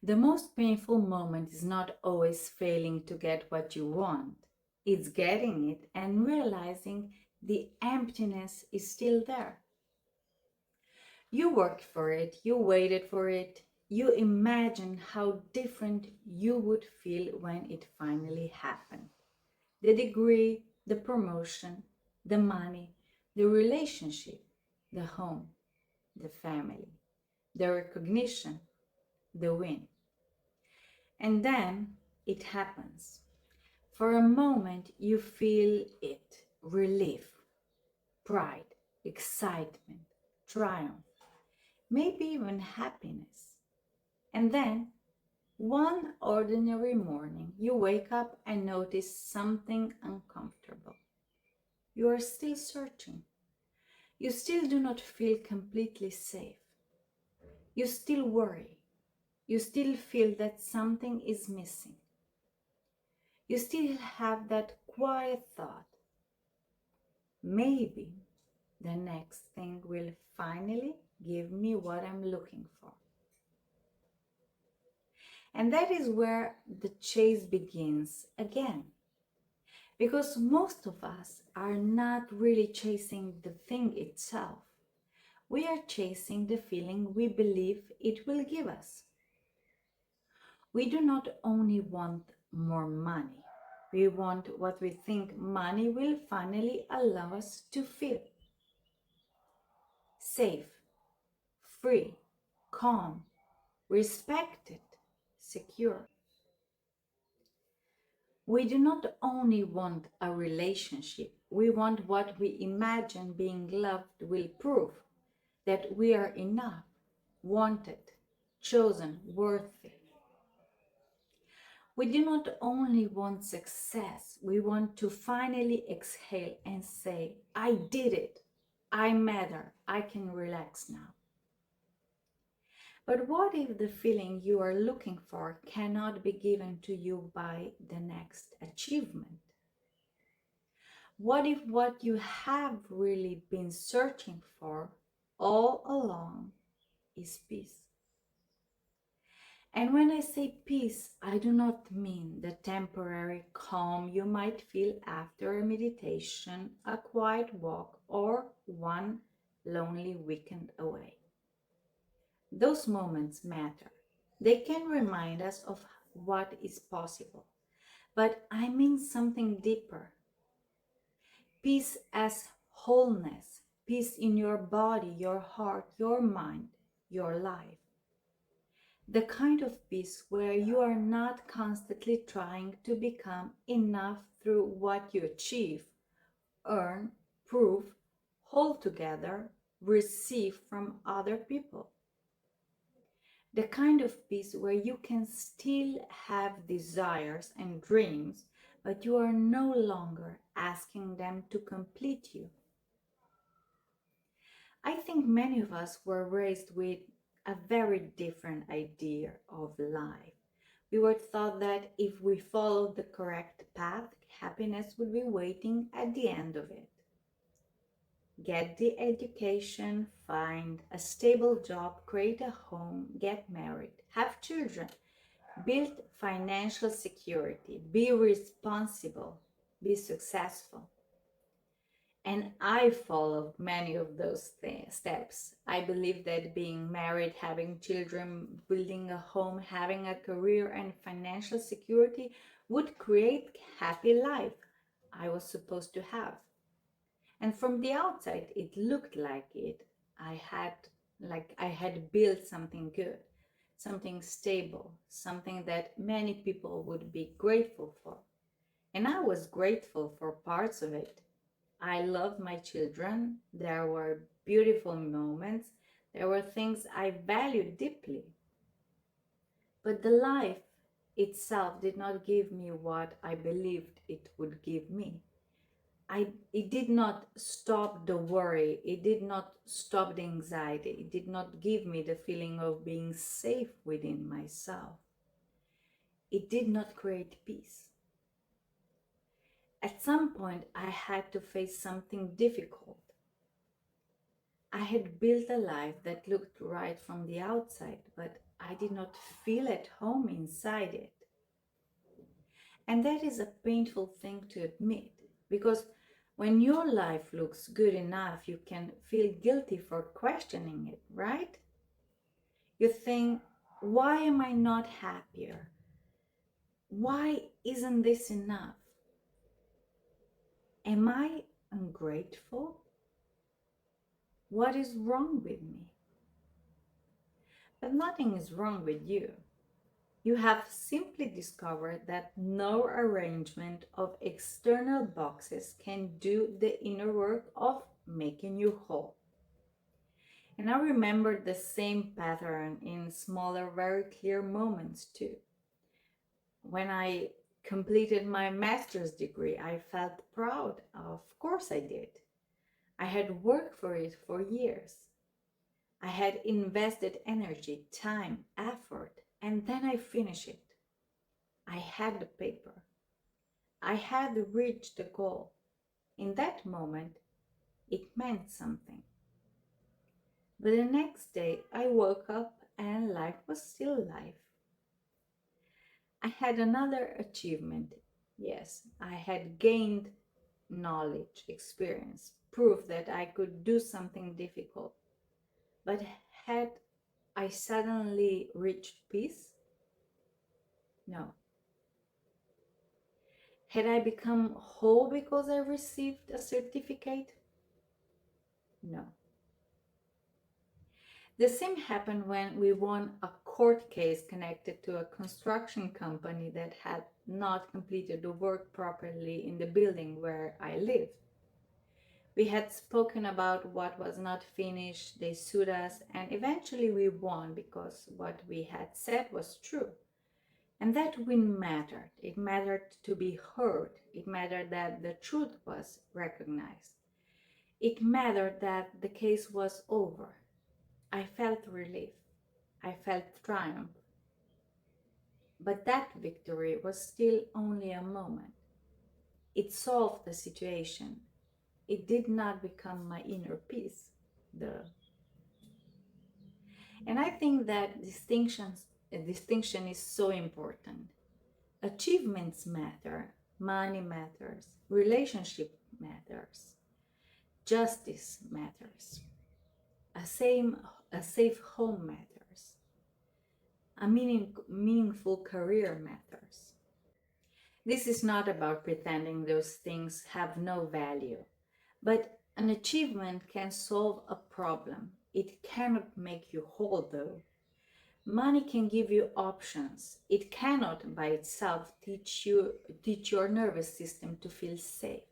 The most painful moment is not always failing to get what you want. It's getting it and realizing the emptiness is still there. You worked for it, you waited for it, you imagined how different you would feel when it finally happened. The degree, the promotion, the money, the relationship, the home, the family, the recognition, the win. And then it happens. For a moment, you feel it, relief, pride, excitement, triumph, maybe even happiness. And then, one ordinary morning, you wake up and notice something uncomfortable. You are still searching. You still do not feel completely safe. You still worry. You still feel that something is missing. You still have that quiet thought. Maybe the next thing will finally give me what I'm looking for. And that is where the chase begins again. Because most of us are not really chasing the thing itself. We are chasing the feeling we believe it will give us. We do not only want more money, we want what we think money will finally allow us to feel. Safe, free, calm, respected, secure. We do not only want a relationship, we want what we imagine being loved will prove that we are enough, wanted, chosen, worthy. We do not only want success, we want to finally exhale and say, I did it, I matter, I can relax now. But what if the feeling you are looking for cannot be given to you by the next achievement? What if what you have really been searching for all along is peace? And when I say peace, I do not mean the temporary calm you might feel after a meditation, a quiet walk, or one lonely weekend away. Those moments matter. They can remind us of what is possible. But I mean something deeper. Peace as wholeness, peace in your body, your heart, your mind, your life. The kind of peace where you are not constantly trying to become enough through what you achieve, earn, prove, hold together, receive from other people. The kind of peace where you can still have desires and dreams, but you are no longer asking them to complete you. I think many of us were raised with a very different idea of life. We were taught that if we followed the correct path, happiness would be waiting at the end of it. Get the education, find a stable job, create a home, get married, have children, build financial security, be responsible, be successful. And I followed many of those steps. I believe that being married, having children, building a home, having a career and financial security would create happy life I was supposed to have. And from the outside, it looked like it. I had built something good, something stable, something that many people would be grateful for. And I was grateful for parts of it. I loved my children. There were beautiful moments. There were things I valued deeply. But the life itself did not give me what I believed it would give me. It did not stop the worry. It did not stop the anxiety. It did not give me the feeling of being safe within myself. It did not create peace. At some point, I had to face something difficult. I had built a life that looked right from the outside, but I did not feel at home inside it. And that is a painful thing to admit because when your life looks good enough, you can feel guilty for questioning it, right? You think, why am I not happier? Why isn't this enough? Am I ungrateful? What is wrong with me? But nothing is wrong with you. You have simply discovered that no arrangement of external boxes can do the inner work of making you whole. And I remember the same pattern in smaller, very clear moments too. When I completed my master's degree, I felt proud. Of course, I did. I had worked for it for years. I had invested energy, time, effort, and then I finished it. I had the paper. I had reached the goal. In that moment, it meant something. But the next day, I woke up and life was still life. I had another achievement. Yes, I had gained knowledge, experience, proof that I could do something difficult. But had I suddenly reached peace? No. Had I become whole because I received a certificate? No. The same happened when we won a court case connected to a construction company that had not completed the work properly in the building where I lived. We had spoken about what was not finished, they sued us, and eventually we won because what we had said was true. And that win mattered. It mattered to be heard. It mattered that the truth was recognized. It mattered that the case was over. I felt relief. I felt triumph. But that victory was still only a moment. It solved the situation. It did not become my inner peace. The And I think that distinction is so important. Achievements matter, money matters, relationship matters, justice matters, a, same, a safe home matters, a meaningful career matters. This is not about pretending those things have no value, but an achievement can solve a problem. It cannot make you whole, though. Money can give you options. It cannot by itself teach your nervous system to feel safe.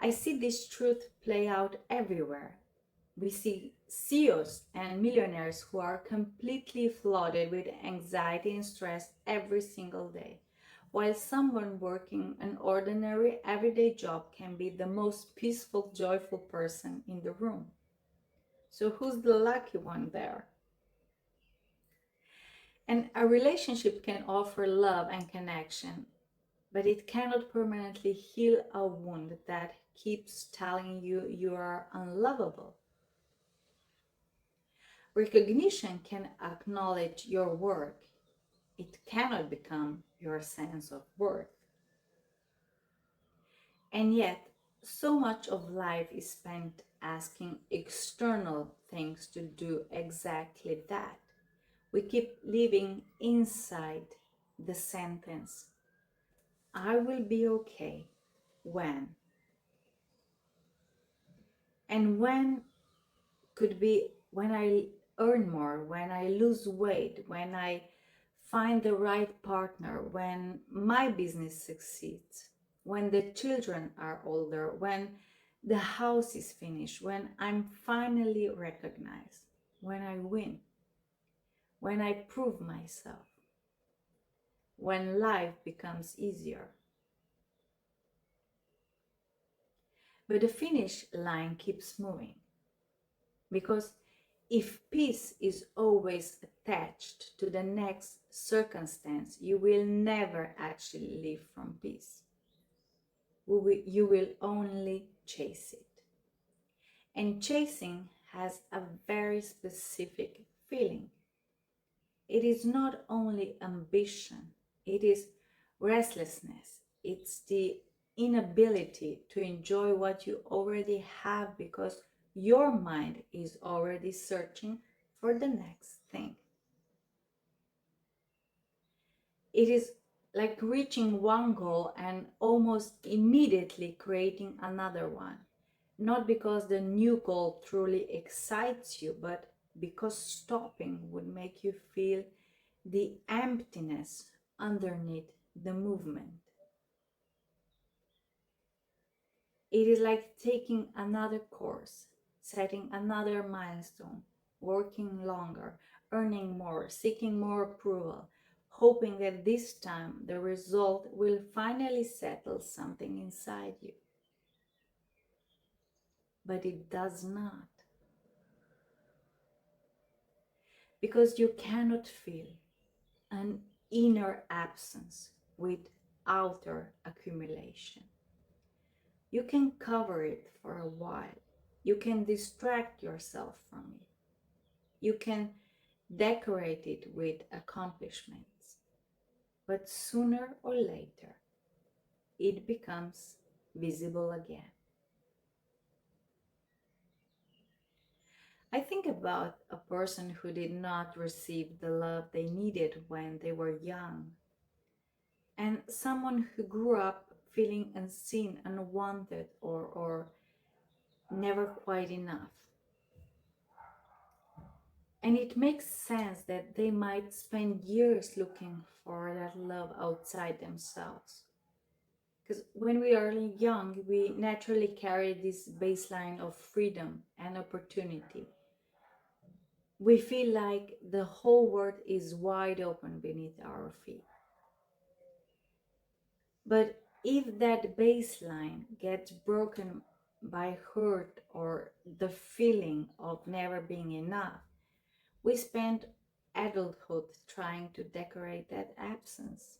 I see this truth play out everywhere. We see CEOs and millionaires who are completely flooded with anxiety and stress every single day, while someone working an ordinary everyday job can be the most peaceful, joyful person in the room. So who's the lucky one there? And a relationship can offer love and connection, but it cannot permanently heal a wound that keeps telling you you are unlovable. Recognition can acknowledge your work. It cannot become your sense of worth. And yet, so much of life is spent asking external things to do exactly that. We keep living inside the sentence, I will be okay when. And when could be when I earn more, when I lose weight, when I find the right partner, when my business succeeds, when the children are older, when the house is finished, when I'm finally recognized, when I win, when I prove myself, when life becomes easier. But the finish line keeps moving because if peace is always attached to the next circumstance, you will never actually live from peace. You will only chase it. And chasing has a very specific feeling. it is not only ambition, it is restlessness. It's the inability to enjoy what you already have because your mind is already searching for the next thing. It is like reaching one goal and almost immediately creating another one. Not because the new goal truly excites you, but because stopping would make you feel the emptiness underneath the movement. It is like taking another course, setting another milestone, working longer, earning more, seeking more approval, hoping that this time the result will finally settle something inside you. But it does not, because you cannot feel an inner absence with outer accumulation. You can cover it for a while. You can distract yourself from it. You can decorate it with accomplishments. But sooner or later, it becomes visible again. I think about a person who did not receive the love they needed when they were young, and someone who grew up feeling unseen, unwanted, or never quite enough. And it makes sense that they might spend years looking for that love outside themselves. Because when we are young, we naturally carry this baseline of freedom and opportunity. We feel like the whole world is wide open beneath our feet. But if that baseline gets broken by hurt or the feeling of never being enough, we spend adulthood trying to decorate that absence.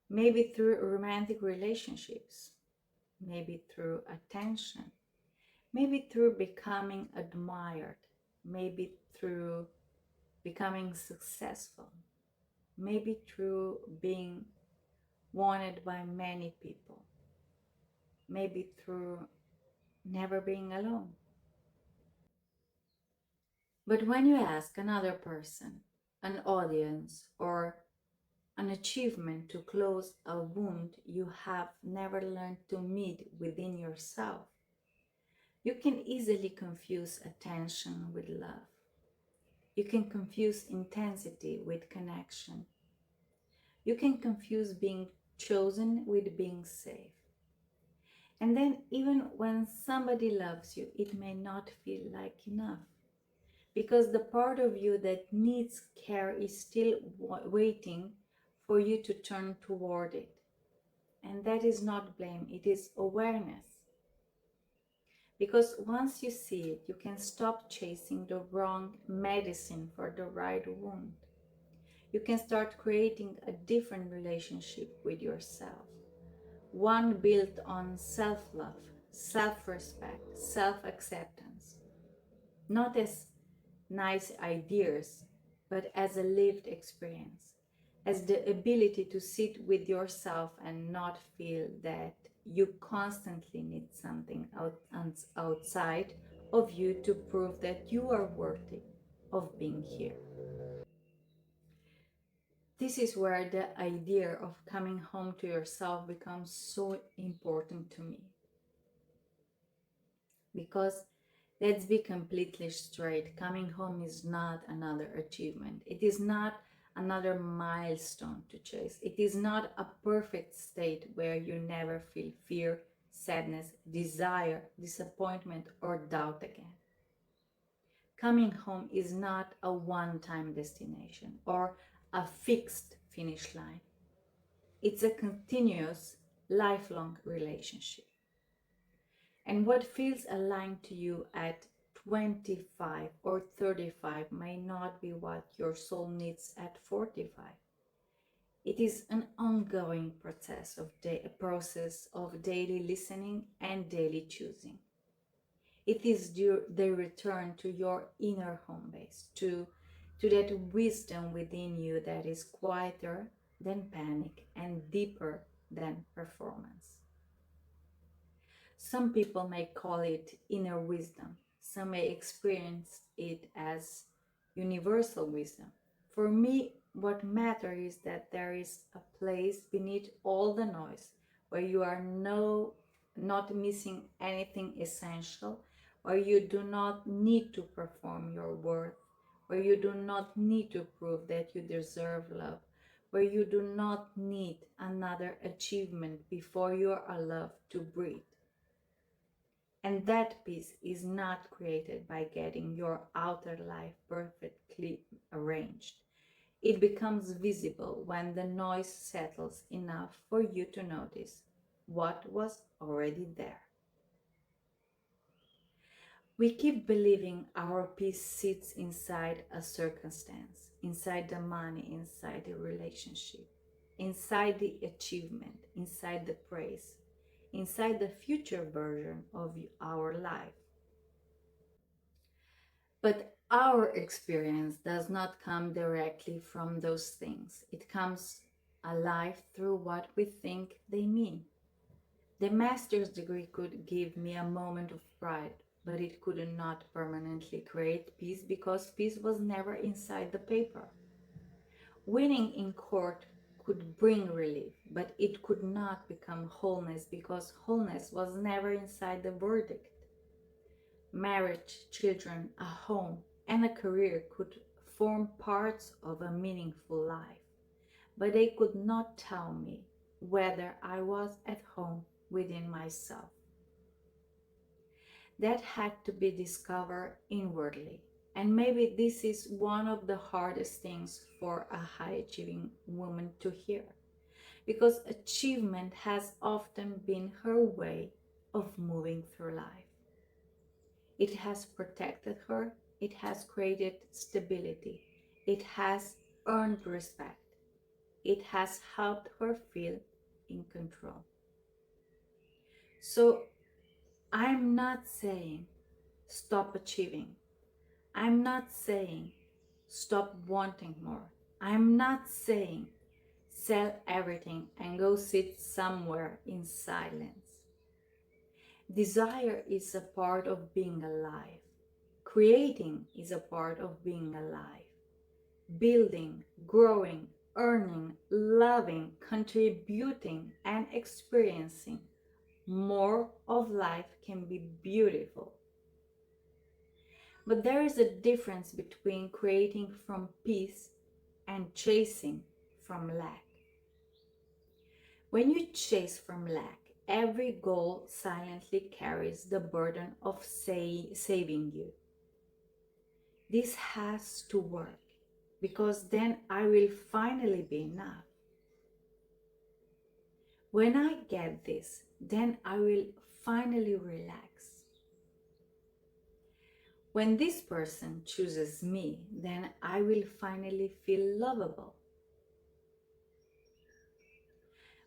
Maybe through romantic relationships, maybe through attention, maybe through becoming admired, maybe through becoming successful, maybe through being wanted by many people, maybe through never being alone. But when you ask another person, an audience, or an achievement to close a wound you have never learned to meet within yourself, you can easily confuse attention with love. You can confuse intensity with connection. You can confuse being chosen with being safe. And then, even when somebody loves you, it may not feel like enough because the part of you that needs care is still waiting for you to turn toward it. And that is not blame, it is awareness. Because once you see it, you can stop chasing the wrong medicine for the right wound. You can start creating a different relationship with yourself, one built on self love, self respect, self acceptance, not as nice ideas, but as a lived experience, as the ability to sit with yourself and not feel that you constantly need something outside of you to prove that you are worthy of being here. This is where the idea of coming home to yourself becomes so important to me. Because let's be completely straight, coming home is not another achievement. It is not another milestone to chase. It is not a perfect state where you never feel fear, sadness, desire, disappointment, or doubt again. Coming home is not a one-time destination or a fixed finish line. It's a continuous, lifelong relationship. And what feels aligned to you at 25 or 35 may not be what your soul needs at 45. It is an ongoing process of daily listening and daily choosing. It is the return to your inner home base, to that wisdom within you that is quieter than panic and deeper than performance. Some people may call it inner wisdom. Some may experience it as universal wisdom. For me, what matters is that there is a place beneath all the noise where you are not missing anything essential, where you do not need to perform your worth, where you do not need to prove that you deserve love, where you do not need another achievement before you are allowed to breathe. And that peace is not created by getting your outer life perfectly arranged. It becomes visible when the noise settles enough for you to notice what was already there. We keep believing our peace sits inside a circumstance, inside the money, inside the relationship, inside the achievement, inside the praise, inside the future version of our life. But our experience does not come directly from those things. It comes alive through what we think they mean. The master's degree could give me a moment of pride, but it could not permanently create peace because peace was never inside the paper. Winning in court could bring relief, but it could not become wholeness because wholeness was never inside the verdict. Marriage, children, a home, and a career could form parts of a meaningful life, but they could not tell me whether I was at home within myself. That had to be discovered inwardly. And maybe this is one of the hardest things for a high achieving woman to hear, because achievement has often been her way of moving through life. It has protected her, it has created stability, it has earned respect, it has helped her feel in control. So I'm not saying stop achieving. I'm not saying stop wanting more. I'm not saying sell everything and go sit somewhere in silence. Desire is a part of being alive. Creating is a part of being alive. Building, growing, earning, loving, contributing, and experiencing more of life can be beautiful. But there is a difference between creating from peace and chasing from lack. When you chase from lack, every goal silently carries the burden of saving you. This has to work, because then I will finally be enough. When I get this, then I will finally relax. When this person chooses me, then I will finally feel lovable.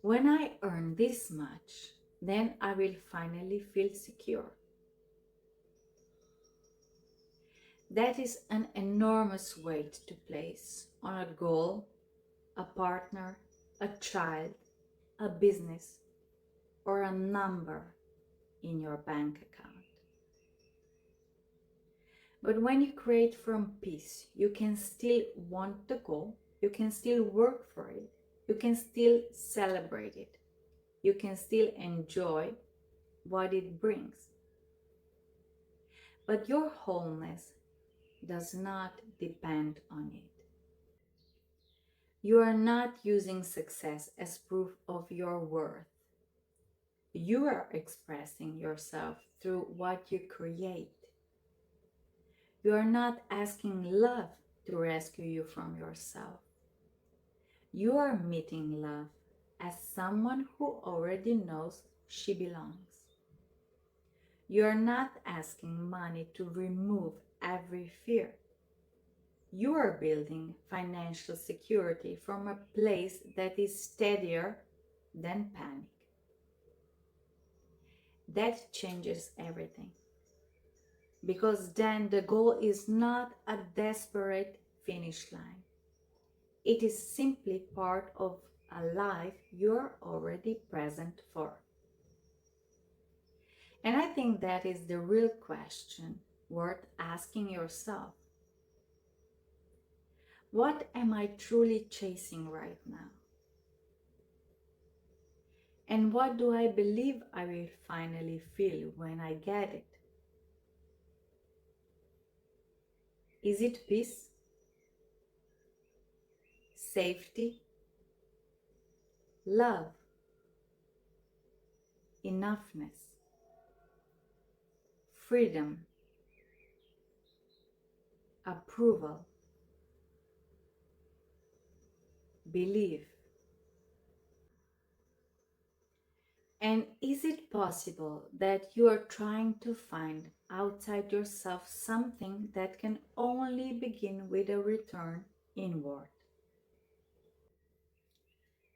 When I earn this much, then I will finally feel secure. That is an enormous weight to place on a goal, a partner, a child, a business, or a number in your bank account. But when you create from peace, you can still want the goal, you can still work for it, you can still celebrate it, you can still enjoy what it brings. But your wholeness does not depend on it. You are not using success as proof of your worth. You are expressing yourself through what you create. You are not asking love to rescue you from yourself. You are meeting love as someone who already knows she belongs. You are not asking money to remove every fear. You are building financial security from a place that is steadier than panic. That changes everything. because then the goal is not a desperate finish line. It is simply part of a life you're already present for. And I think that is the real question worth asking yourself. What am I truly chasing right now? And what do I believe I will finally feel when I get it? Is it peace, safety, love, enoughness, freedom, approval, belief? And is it possible that you are trying to find outside yourself something that can only begin with a return inward?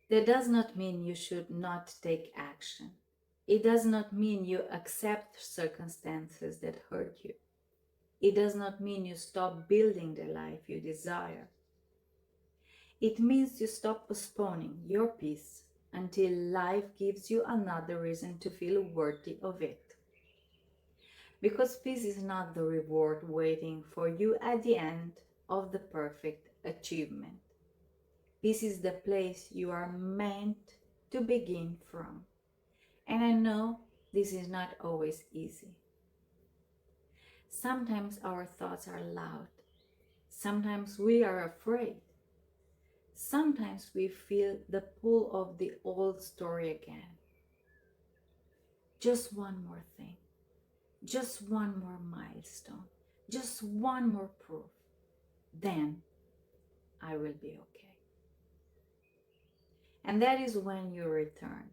That does not mean you should not take action. It does not mean you accept circumstances that hurt you. It does not mean you stop building the life you desire. It means you stop postponing your peace until life gives you another reason to feel worthy of it. Because peace is not the reward waiting for you at the end of the perfect achievement. Peace is the place you are meant to begin from. And I know this is not always easy. Sometimes our thoughts are loud. Sometimes we are afraid. Sometimes we feel the pull of the old story again. Just one more thing. Just one more milestone. Just one more proof. Then I will be okay. And that is when you return,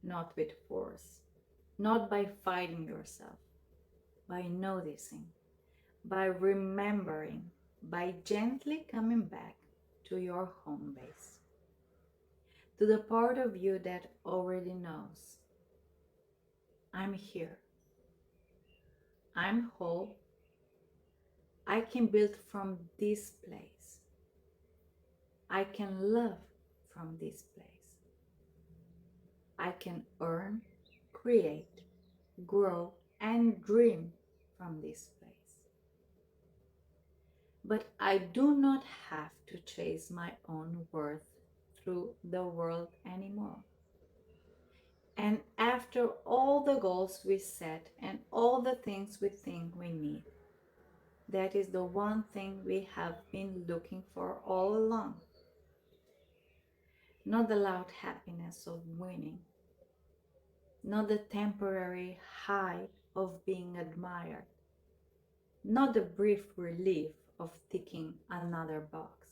not with force, not by fighting yourself, by noticing, by remembering, by gently coming back to your home base, to the part of you that already knows, I'm here, I'm whole, I can build from this place, I can love from this place, I can earn, create, grow, and dream from this place. But I do not have to chase my own worth through the world anymore. And after all the goals we set and all the things we think we need, that is the one thing we have been looking for all along. Not the loud happiness of winning, not the temporary high of being admired, not the brief relief of ticking another box,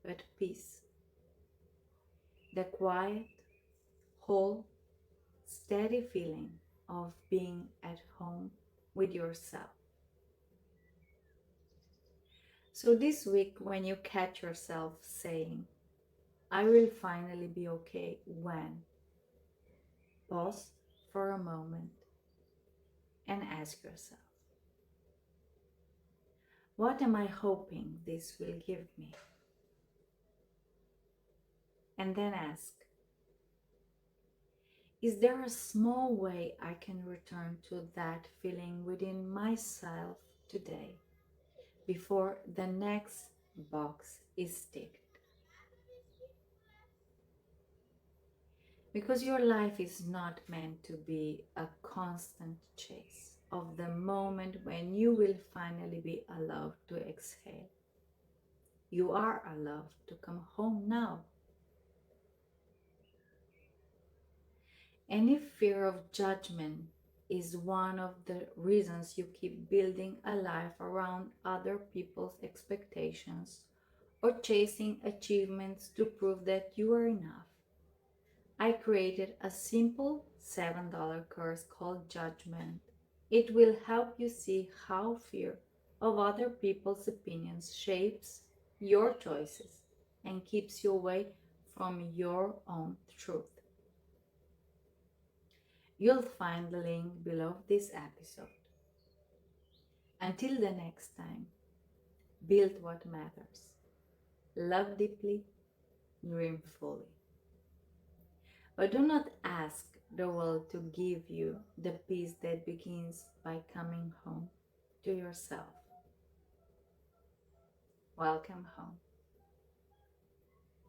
but peace, the quiet, whole, steady feeling of being at home with yourself. So this week, when you catch yourself saying, I will finally be okay when, pause for a moment and ask yourself, what am I hoping this will give me? And then ask, is there a small way I can return to that feeling within myself today before the next box is ticked? Because your life is not meant to be a constant chase of the moment when you will finally be allowed to exhale. You are allowed to come home now. Any fear of judgment is one of the reasons you keep building a life around other people's expectations or chasing achievements to prove that you are enough. I created a simple $7 course called Judgment. It will help you see how fear of other people's opinions shapes your choices and keeps you away from your own truth. You'll find the link below this episode. Until the next time, build what matters, love deeply, dream fully. But do not ask the world to give you the peace that begins by coming home to yourself. Welcome home.